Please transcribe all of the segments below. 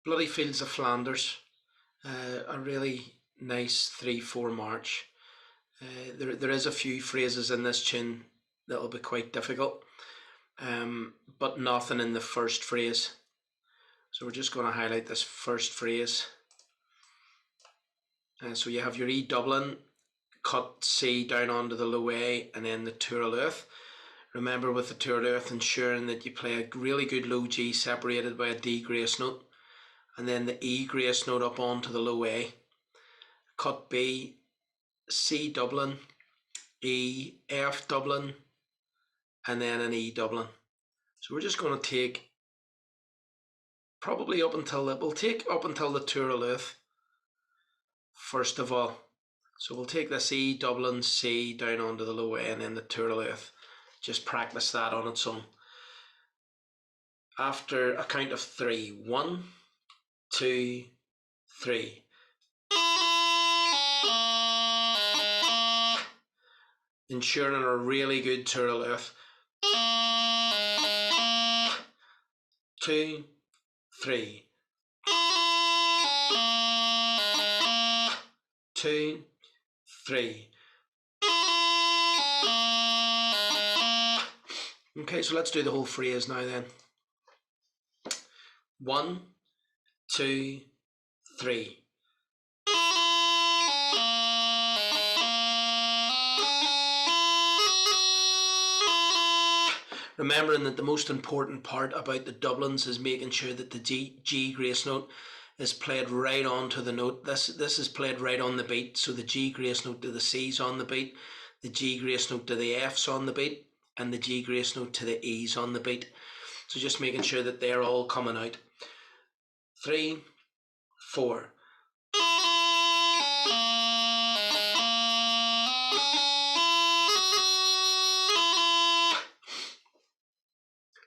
Bloody Fields of Flanders, a really nice 3/4 march. There is a few phrases in this tune that'll be quite difficult, but nothing in the first phrase. So we're just going to highlight this first phrase. So you have your E doubling, cut C down onto the low A, and then the touraleuth. Remember with the touraleuth, ensuring that you play a really good low G separated by a D grace note, and then the E grace note up onto the low A. Cut B, C doubling, E, F doubling, and then an E doubling. So we're just going to take probably up until the touraleuth first of all. So we'll take this E doubling C down onto the low A and then the touraleuth. Just practice that on its own. After a count of 3, 1, 2, 3. Ensuring a really good touraleuth. 2, 3. 2, 3. Okay, so let's do the whole phrase now then. 1, 2, 3. Remembering that the most important part about the doublings is making sure that the G grace note is played right onto the note. This is played right on the beat, so the G grace note to the C's on the beat, the G grace note to the F's on the beat, and the G grace note to the E's on the beat. So just making sure that they're all coming out. 3, 4.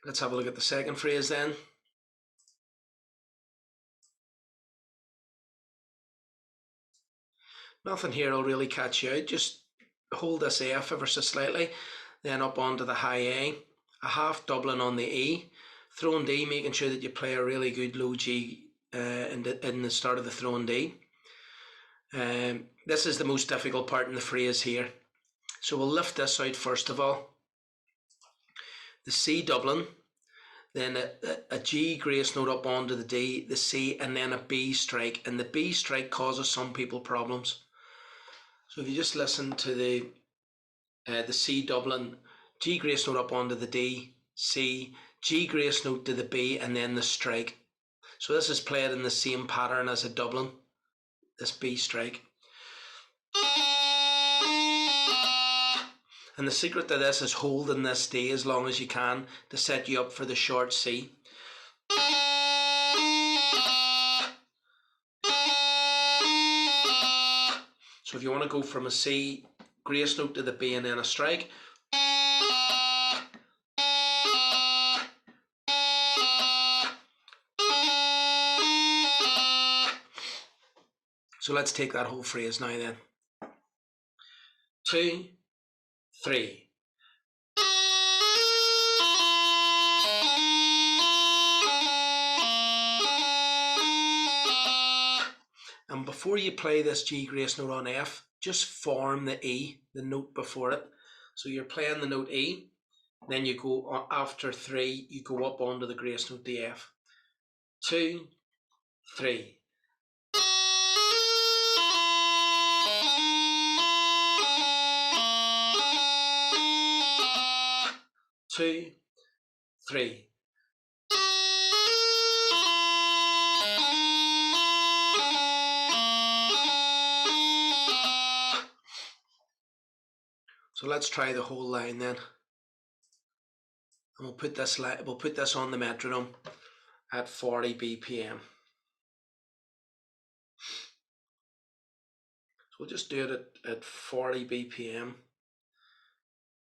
Let's have a look at the second phrase then. Nothing here will really catch you out. Just hold this F ever so slightly, then up onto the high A, a half doubling on the E, throwing D, making sure that you play a really good low G in the start of the throwing D. This is the most difficult part in the phrase here. So we'll lift this out first of all. The C doubling, then a G grace note up onto the D, the C, and then a B strike. And the B strike causes some people problems. So if you just listen to the C doubling, G grace note up onto the D, C, G grace note to the B, and then the strike. So this is played in the same pattern as a doubling, this B strike. And the secret to this is holding this D as long as you can to set you up for the short C. So if you want to go from a C grace note to the B and then a strike. So let's take that whole phrase now then. 2, 3. And before you play this G grace note on F, just form the E, the note before it. So you're playing the note E, then you go after 3, you go up onto the grace note, the F. 2, 3. 2, 3. So let's try the whole line then. And we'll put this on the metronome at 40 BPM. So we'll just do it at 40 BPM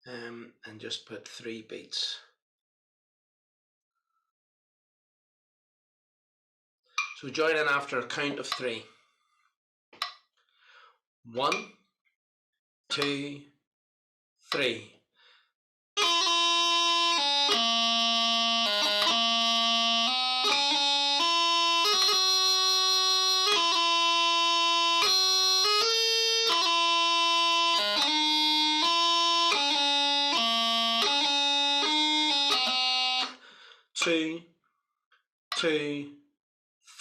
and just put 3 beats. So join in after a count of 3. 1, 2, 3. 2, 2,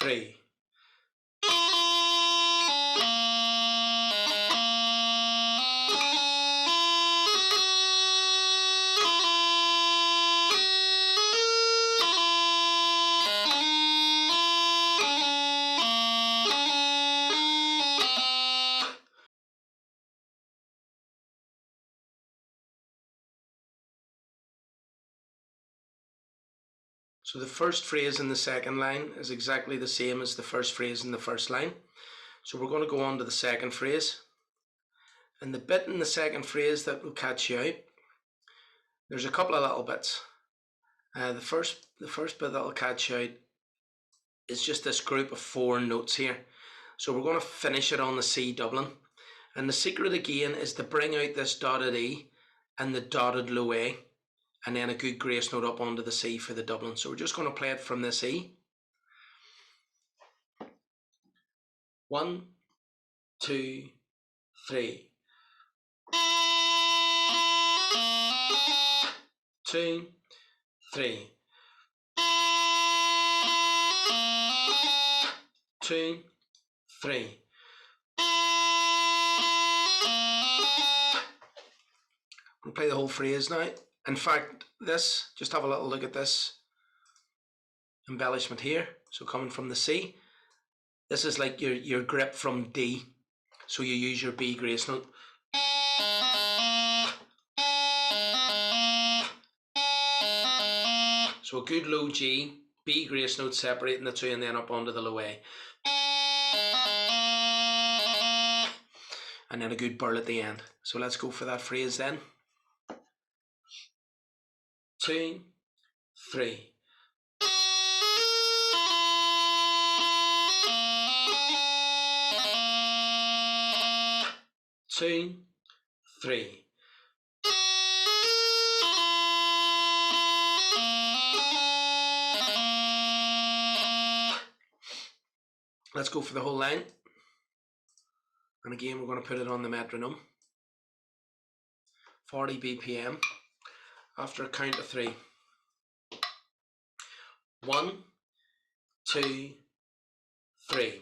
3. So the first phrase in the second line is exactly the same as the first phrase in the first line. So we're going to go on to the second phrase. And the bit in the second phrase that will catch you out, there's a couple of little bits. The first bit that will catch you out is just this group of 4 notes here. So we're going to finish it on the C doubling. And the secret again is to bring out this dotted E and the dotted low A, and then a good grace note up onto the C for the doubling. So we're just going to play it from this E. 1, 2, 3. 2, 3. 2, 3. We'll play the whole phrase now. In fact, this, just have a little look at this embellishment here. So coming from the C, this is like your grip from D. So you use your B grace note. So a good low G, B grace note separating the two, and then up onto the low A. And then a good burl at the end. So let's go for that phrase then. 2, 3. 2, 3. Let's go for the whole line. And again, we're going to put it on the metronome. 40 BPM after a count of 3. 1, 2, 3.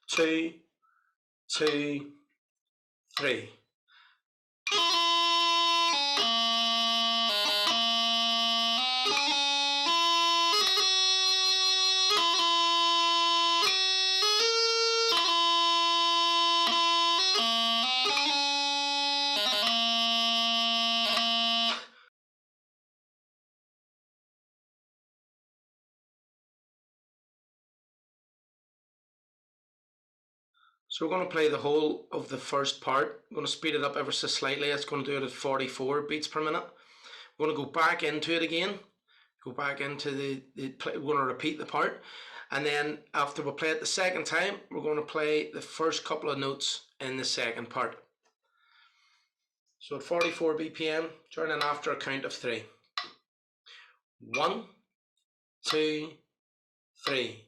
2, 2, 3. So we're going to play the whole of the first part. I'm going to speed it up ever so slightly. It's going to do it at 44 beats per minute. We're going to go back into it again. Go back into we're going to repeat the part. And then after we play it the second time, we're going to play the first couple of notes in the second part. So at 44 BPM, join in after a count of 3. 1, 2, 3.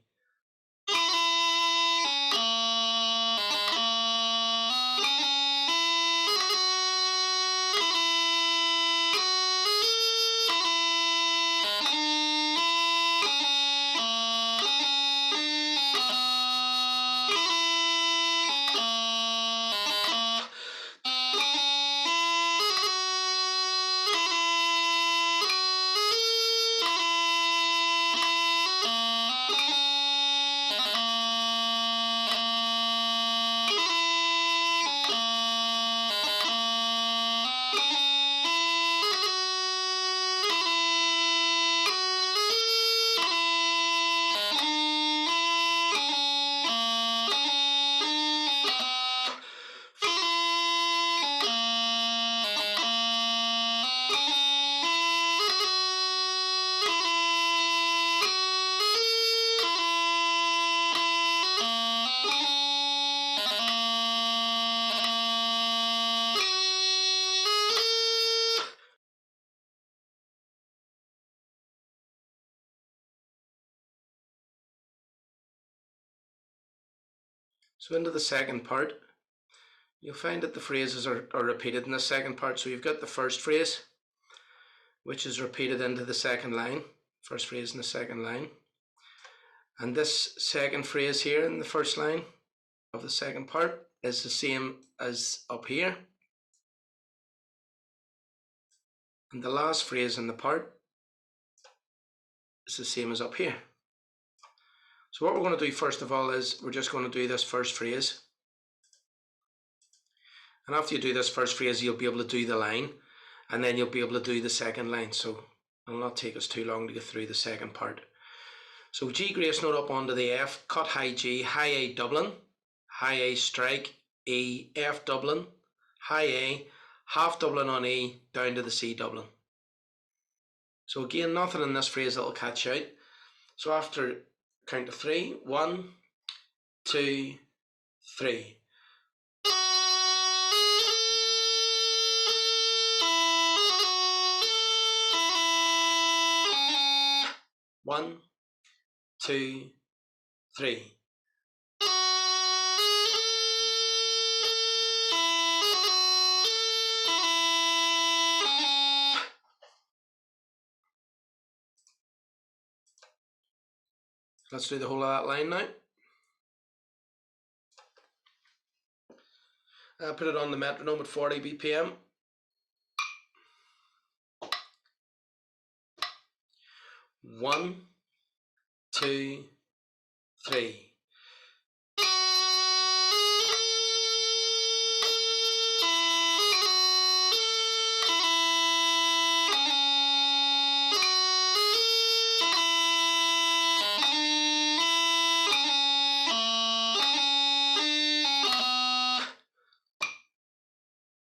2, So into the second part, you'll find that the phrases are repeated in the second part. So you've got the first phrase, which is repeated into the second line, first phrase in the second line. And this second phrase here in the first line of the second part is the same as up here. And the last phrase in the part is the same as up here. So what we're going to do first of all is we're just going to do this first phrase. And after you do this first phrase, you'll be able to do the line, and then you'll be able to do the second line. So it'll not take us too long to get through the second part. So G grace note up onto the F, cut high G, high A Dublin, high A strike, E, F Dublin, high A, half Dublin on E, down to the C Dublin. So again, nothing in this phrase that'll catch out. So after count to 3, 1, 2, 3. One, two, three. Let's do the whole of that line now. Put it on the metronome at 40 BPM. 1, 2, 3.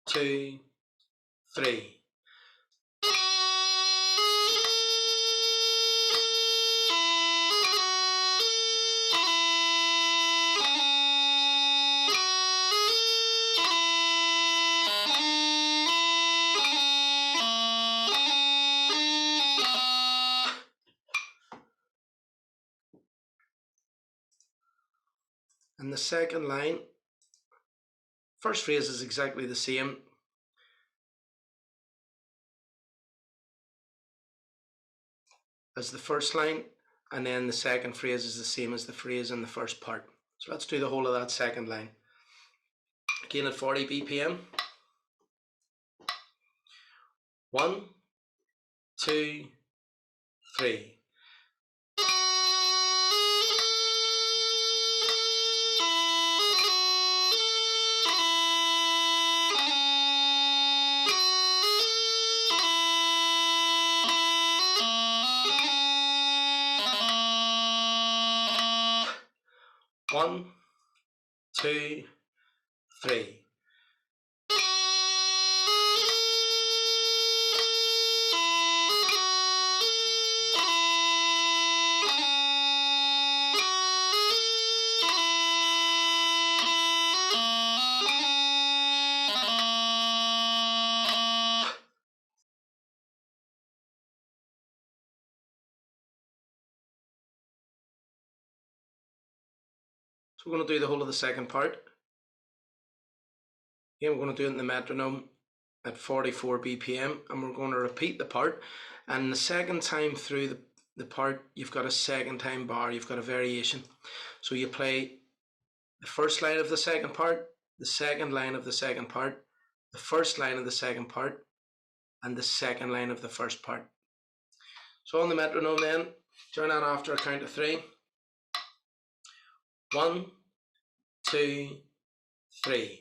Two, three. And the second line, first phrase is exactly the same. As the first line, and then the second phrase is the same as the phrase in the first part. So let's do the whole of that second line. Again at 40 BPM. 1, 2, 3. One, two, three. So we're going to do the whole of the second part. Again, we're going to do it in the metronome at 44 BPM, and we're going to repeat the part. And the second time through the part, you've got a second time bar, you've got a variation. So you play the first line of the second part, the second line of the second part, the first line of the second part, and the second line of the first part. So on the metronome then, turn on after a count of 3. 1, 2, 3.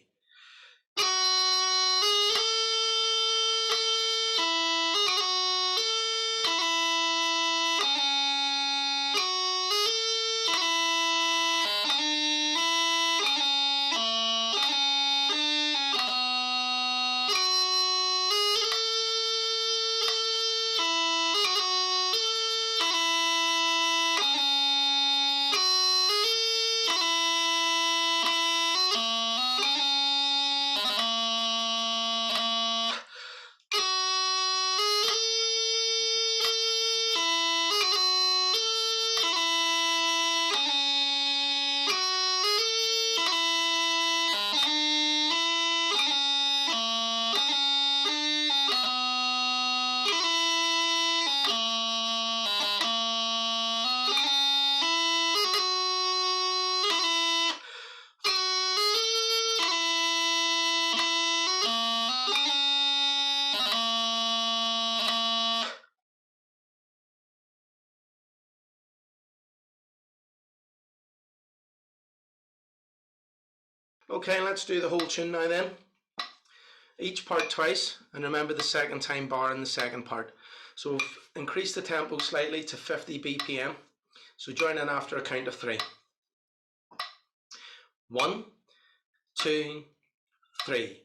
Okay, let's do the whole tune now then. Each part twice, and remember the second time bar in the second part. So we've increased the tempo slightly to 50 BPM. So join in after a count of 3. 1, 2, 3.